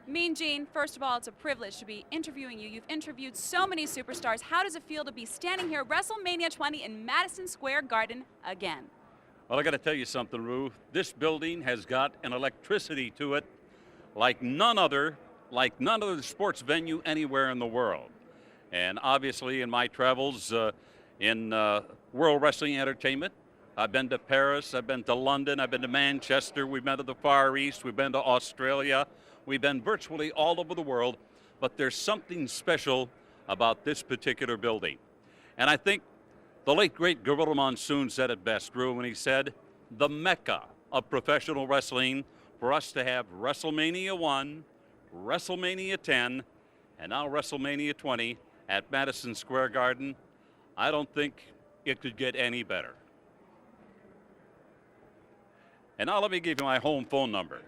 Mean Gene, first of all, it's a privilege to be interviewing you. You've interviewed so many superstars. How does it feel to be standing here at WrestleMania 20 in Madison Square Garden again? Well, I got to tell you something, Rue. This building has got an electricity to it like none other sports venue anywhere in the world. And obviously, in my travels in World Wrestling Entertainment, I've been to Paris, I've been to London, I've been to Manchester, we've been to the Far East, we've been to Australia, we've been virtually all over the world, but there's something special about this particular building. And I think the late, great Gorilla Monsoon said it best, Drew, when he said, the mecca of professional wrestling, for us to have WrestleMania 1, WrestleMania 10, and now WrestleMania 20 at Madison Square Garden, I don't think it could get any better. And now let me give you my home phone number.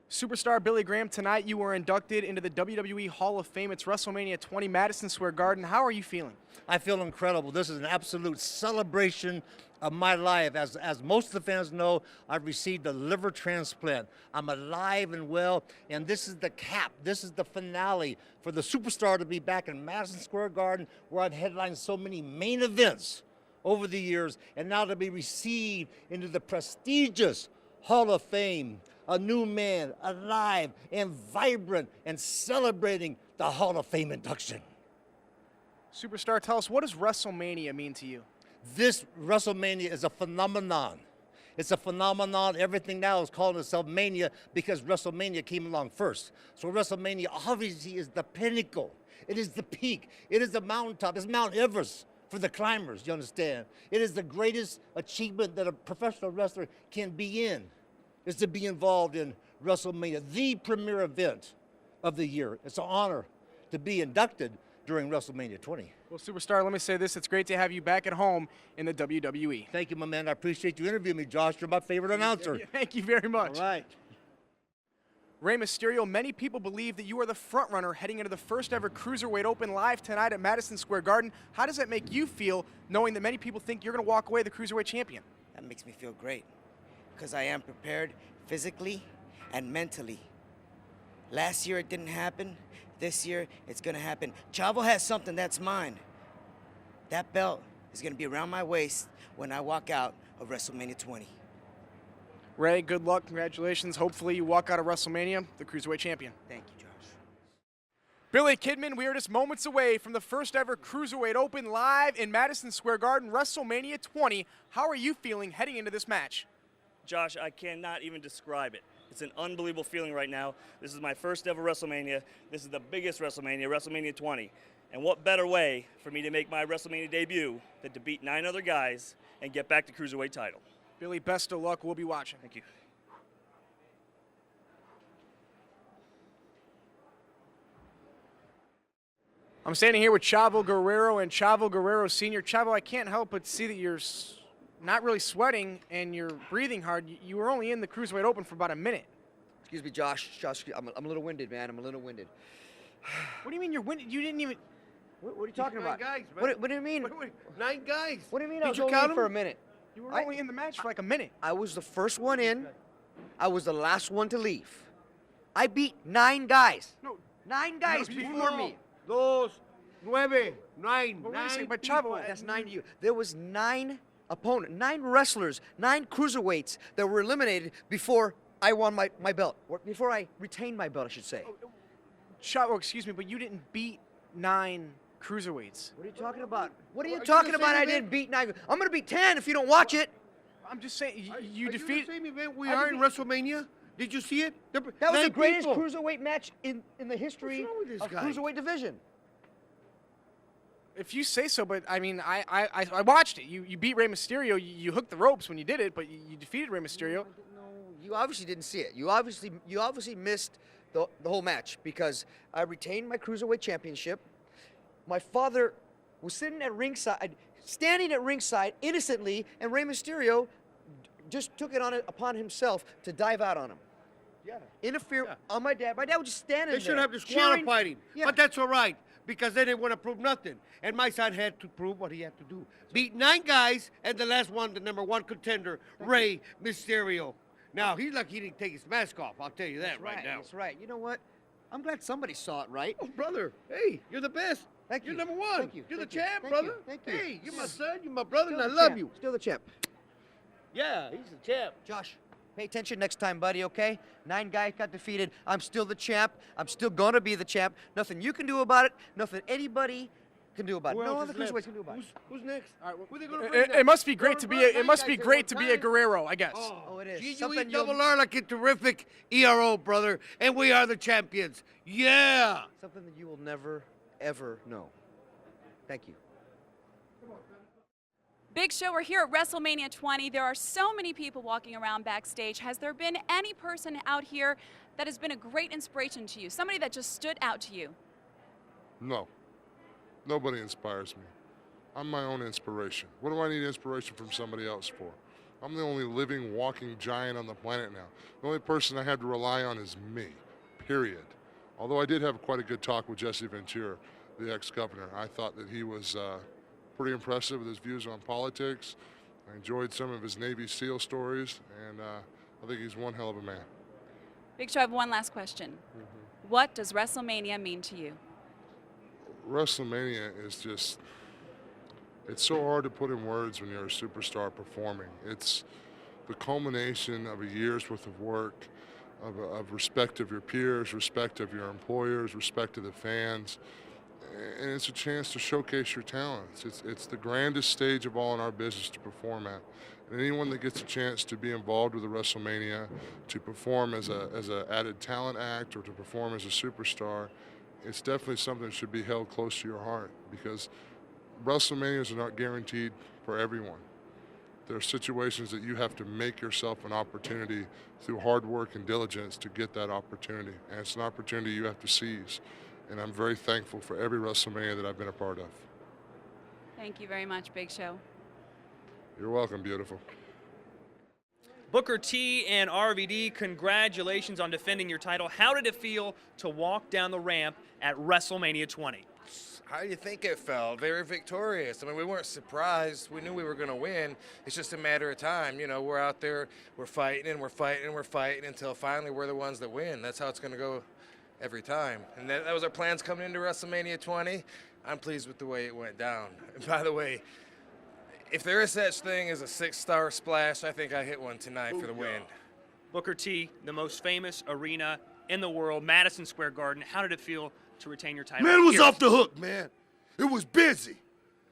Superstar Billy Graham, tonight you were inducted into the WWE Hall of Fame. It's WrestleMania 20, Madison Square Garden. How are you feeling? I feel incredible. This is an absolute celebration of my life. As most of the fans know, I've received a liver transplant. I'm alive and well, and this is the cap. This is the finale for the superstar to be back in Madison Square Garden, where I've headlined so many main events over the years, and now to be received into the prestigious Hall of Fame. A new man, alive and vibrant and celebrating the Hall of Fame induction. Superstar, tell us, what does WrestleMania mean to you? This WrestleMania is a phenomenon. It's a phenomenon. Everything now is calling itself Mania because WrestleMania came along first. So WrestleMania obviously is the pinnacle. It is the peak. It is the mountaintop. It's Mount Everest for the climbers, you understand? It is the greatest achievement that a professional wrestler can be in, is to be involved in WrestleMania, the premier event of the year. It's an honor to be inducted during WrestleMania 20. Well, Superstar, let me say this. It's great to have you back at home in the WWE. Thank you, my man. I appreciate you interviewing me, Josh. You're my favorite announcer. Thank you very much. All right. Rey Mysterio, many people believe that you are the front runner heading into the first ever Cruiserweight Open live tonight at Madison Square Garden. How does that make you feel, knowing that many people think you're going to walk away the Cruiserweight champion? That makes me feel great, because I am prepared physically and mentally. Last year it didn't happen. This year it's going to happen. Chavo has something that's mine. That belt is going to be around my waist when I walk out of WrestleMania 20. Rey, good luck. Congratulations. Hopefully you walk out of WrestleMania the Cruiserweight champion. Thank you, Josh. Billy Kidman, we are just moments away from the first ever Cruiserweight Open live in Madison Square Garden, WrestleMania 20. How are you feeling heading into this match? Josh, I cannot even describe it. It's an unbelievable feeling right now. This is my first ever WrestleMania. This is the biggest WrestleMania, WrestleMania 20. And what better way for me to make my WrestleMania debut than to beat 9 other guys and get back the Cruiserweight title. Billy, best of luck. We'll be watching. Thank you. I'm standing here with Chavo Guerrero and Chavo Guerrero Sr. Chavo, I can't help but see that you're not really sweating and you're breathing hard. You were only in the Cruiserweight Open for about a minute. Excuse me, Josh. Josh, I'm a little winded, man. I'm a little winded. What do you mean you're winded? You didn't even... What are you talking about? 9 guys, man. What do you mean? 9 guys. What do you mean Did I was you only count in for a them? minute? You were only in the match for like a minute. I was the first one in. I was the last one to leave. I beat 9 guys. No. 9 guys No, before me. 2, 9, 9. But wait a second, but people. Chavo, That's 9 to you. There was 9 opponents, 9 wrestlers, 9 cruiserweights that were eliminated before I won my belt, or before I retained my belt, I should say. Chavo, excuse me, but you didn't beat 9 cruiserweights. What are you talking about? What are you Are you talking the about? same I event? didn't beat 9. I'm going to beat 10 if you don't watch it. I'm just saying, you Are defeated... you the same event we I are in defeat- WrestleMania? Did you see it? That was the 9 greatest people. cruiserweight match in the history wrong with this of guy? cruiserweight division. If you say so, but I mean, I watched it. You beat Rey Mysterio. You hooked the ropes when you did it, but you defeated Rey Mysterio. No, you obviously didn't see it. You obviously missed the whole match because I retained my cruiserweight championship. My father was sitting at ringside, standing at ringside innocently, and Rey Mysterio just took it upon himself to dive out on him. Yeah. Interfere Yeah. on my dad. My dad was just standing They there. should have disqualified cheering. him. Yeah. But that's all right, because they didn't want to prove nothing. And my son had to prove what he had to do. Beat 9 guys, and the last one, the #1 contender, Rey Mysterio. Now, he's lucky he didn't take his mask off. I'll tell you that right now. That's right. You know what? I'm glad somebody saw it right. Oh, brother, hey, you're the best. Thank You're you. number one. Thank you. You're Thank the you. champ, Thank brother. you. Thank you. Hey, you're my son, you're my brother, Still and I the love champ. you. Still the champ. Yeah, he's the champ. Josh, pay attention next time, buddy, okay? 9 guys got defeated. I'm still the champ. I'm still going to be the champ. Nothing you can do about it. Nothing anybody can do about it. Who No else other is left? cruiserweights can do about it. Who's next? All right, well, Who they gonna bring it must be great They're to gonna be. run It must 9 be guys at great one to be a time. Guerrero, I guess. Oh, it is. GUE Something double you'll- R like a terrific ERO, brother, and we are the champions. Yeah. Something that you will never, ever know. Thank you. Big Show, we're here at WrestleMania 20. There are so many people walking around backstage. Has there been any person out here that has been a great inspiration to you? Somebody that just stood out to you? No. Nobody inspires me. I'm my own inspiration. What do I need inspiration from somebody else for? I'm the only living, walking giant on the planet now. The only person I have to rely on is me, period. Although I did have quite a good talk with Jesse Ventura, the ex-governor. I thought that he was pretty impressive with his views on politics. I enjoyed some of his Navy SEAL stories, and I think he's one hell of a man. Big Show, I have one last question. What does WrestleMania mean to you? WrestleMania is just, it's so hard to put in words when you're a superstar performing. It's the culmination of a year's worth of work, of respect of your peers, respect of your employers, respect of the fans, and it's a chance to showcase your talents. It's the grandest stage of all in our business to perform at. And anyone that gets a chance to be involved with the WrestleMania, to perform as a added talent act or to perform as a superstar, it's definitely something that should be held close to your heart, because WrestleManias are not guaranteed for everyone. There are situations that you have to make yourself an opportunity through hard work and diligence to get that opportunity. And it's an opportunity you have to seize. And I'm very thankful for every WrestleMania that I've been a part of. Thank you very much, Big Show. You're welcome, beautiful. Booker T and RVD, congratulations on defending your title. How did it feel to walk down the ramp at WrestleMania 20? How do you think it felt? Very victorious. I mean, we weren't surprised. We knew we were going to win. It's just a matter of time. You know, we're out there, we're fighting and we're fighting and we're fighting until finally we're the ones that win. That's how it's going to go every time. And that was our plans coming into WrestleMania 20. I'm pleased with the way it went down. And by the way, if there is such thing as a 6-star splash, I think I hit one tonight for the win. Booker T, the most famous arena in the world, Madison Square Garden. How did it feel to retain your title? Man, it was Here. off the hook, man. It was busy.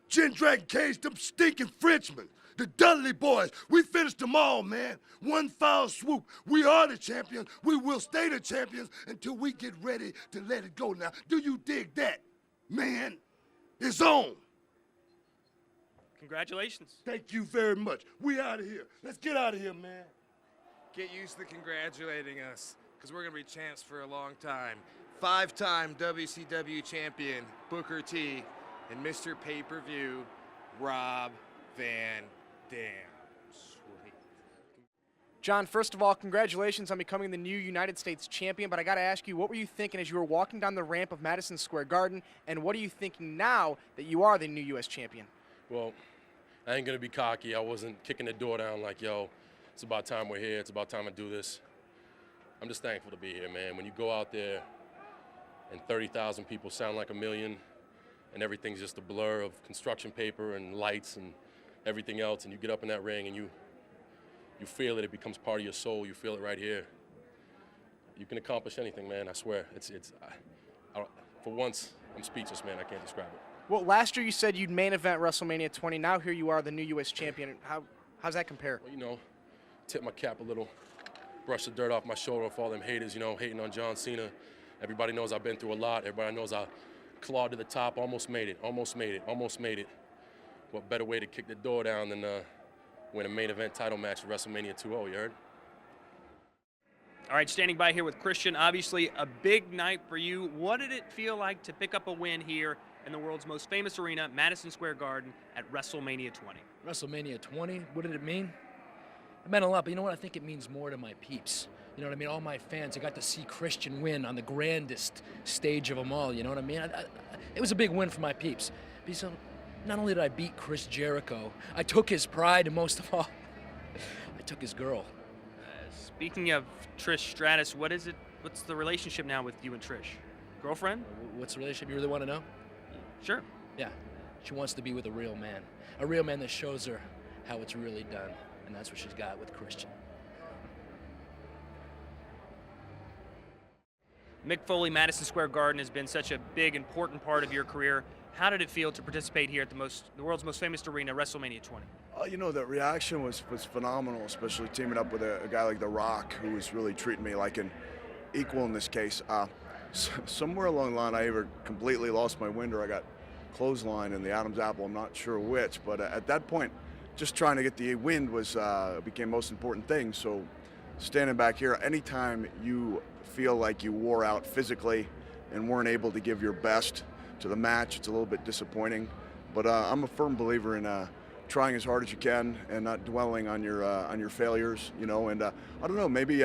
Jen Dragon Cage, them stinking Frenchmen, the Dudley boys, we finished them all, man. One foul swoop. We are the champions. We will stay the champions until we get ready to let it go now. Do you dig that? Man, it's on. Congratulations. Thank you very much. We out of here. Let's get out of here, man. Get used to congratulating us, because we're going to be champs for a long time. 5-time WCW champion Booker T and Mr. Pay-Per-View Rob Van Dam. Sweet. John, first of all, congratulations on becoming the new United States champion, but I got to ask you, what were you thinking as you were walking down the ramp of Madison Square Garden, and what are you thinking now that you are the new U.S. champion? Well, I ain't going to be cocky. I wasn't kicking the door down like, yo, it's about time we're here. It's about time to do this. I'm just thankful to be here, man. When you go out there and 30,000 people sound like a million and everything's just a blur of construction paper and lights and everything else, and you get up in that ring and you feel it, it becomes part of your soul. You feel it right here. You can accomplish anything, man, I swear. For once, I'm speechless, man. I can't describe it. Well, last year you said you'd main event WrestleMania 20. Now here you are, the new U.S. champion. How's that compare? Well, you know, tip my cap a little, brush the dirt off my shoulder for all them haters, you know, hating on John Cena. Everybody knows I've been through a lot. Everybody knows I clawed to the top, almost made it. What better way to kick the door down than win a main event title match at WrestleMania 20, you heard? All right, standing by here with Christian, obviously a big night for you. What did it feel like to pick up a win here in the world's most famous arena, Madison Square Garden, at WrestleMania 20? WrestleMania 20, what did it mean? It meant a lot, but you know what? I think it means more to my peeps. You know what I mean? All my fans, I got to see Christian win on the grandest stage of them all, you know what I mean? It was a big win for my peeps. Because not only did I beat Chris Jericho, I took his pride, and most of all, I took his girl. Speaking of Trish Stratus, what's the relationship now with you and Trish? Girlfriend? What's the relationship? You really want to know? Sure. Yeah. She wants to be with a real man that shows her how it's really done, and that's what she's got with Christian. Mick Foley, Madison Square Garden has been such a big, important part of your career. How did it feel to participate here at the world's most famous arena, WrestleMania 20? You know, the reaction was phenomenal, especially teaming up with a guy like The Rock, who was really treating me like an equal in this case. Somewhere along the line, I either completely lost my wind or I got clothesline in the Adam's apple. I'm not sure which, but at that point, just trying to get the wind became the most important thing. So standing back here, anytime you feel like you wore out physically and weren't able to give your best to the match, it's a little bit disappointing. But I'm a firm believer in trying as hard as you can and not dwelling on your failures, you know. And I don't know, maybe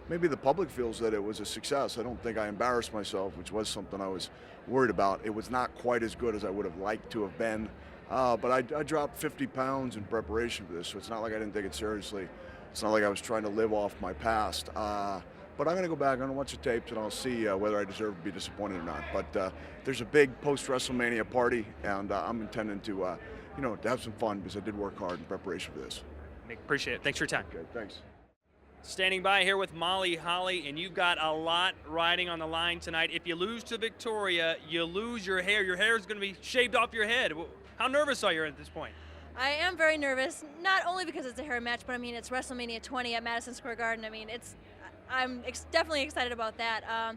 maybe the public feels that it was a success. I don't think I embarrassed myself, which was something I was worried about. It was not quite as good as I would have liked to have been. But I dropped 50 pounds in preparation for this, so it's not like I didn't take it seriously. It's not like I was trying to live off my past. But I'm going to go back, I'm going to watch the tapes, and I'll see whether I deserve to be disappointed or not. But there's a big post-WrestleMania party, and I'm intending to, to have some fun because I did work hard in preparation for this. Mick, appreciate it. Thanks for your time. Okay, thanks. Standing by here with Molly Holly, and you've got a lot riding on the line tonight. If you lose to Victoria, you lose your hair. Your hair is going to be shaved off your head. How nervous are you at this point? I am very nervous, not only because it's a hair match, but I mean, it's WrestleMania 20 at Madison Square Garden. I mean, I'm definitely excited about that.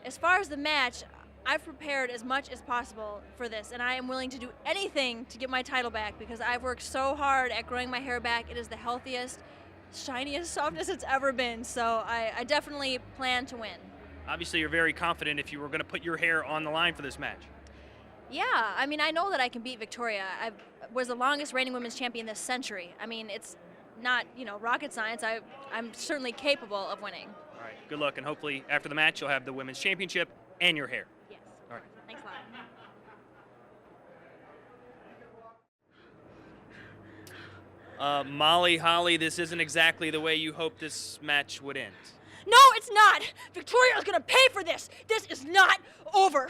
As far as the match, I've prepared as much as possible for this, and I am willing to do anything to get my title back because I've worked so hard at growing my hair back. It is the healthiest, shiniest, softest it's ever been, so I definitely plan to win. Obviously, you're very confident if you were going to put your hair on the line for this match. Yeah, I mean, I know that I can beat Victoria. I was the longest reigning women's champion this century. I mean, it's not, rocket science. I'm certainly capable of winning. All right, good luck, and hopefully after the match you'll have the women's championship and your hair. Yes. All right. Thanks a lot. Molly Holly, this isn't exactly the way you hoped this match would end. No, it's not! Victoria's gonna pay for this! This is not over!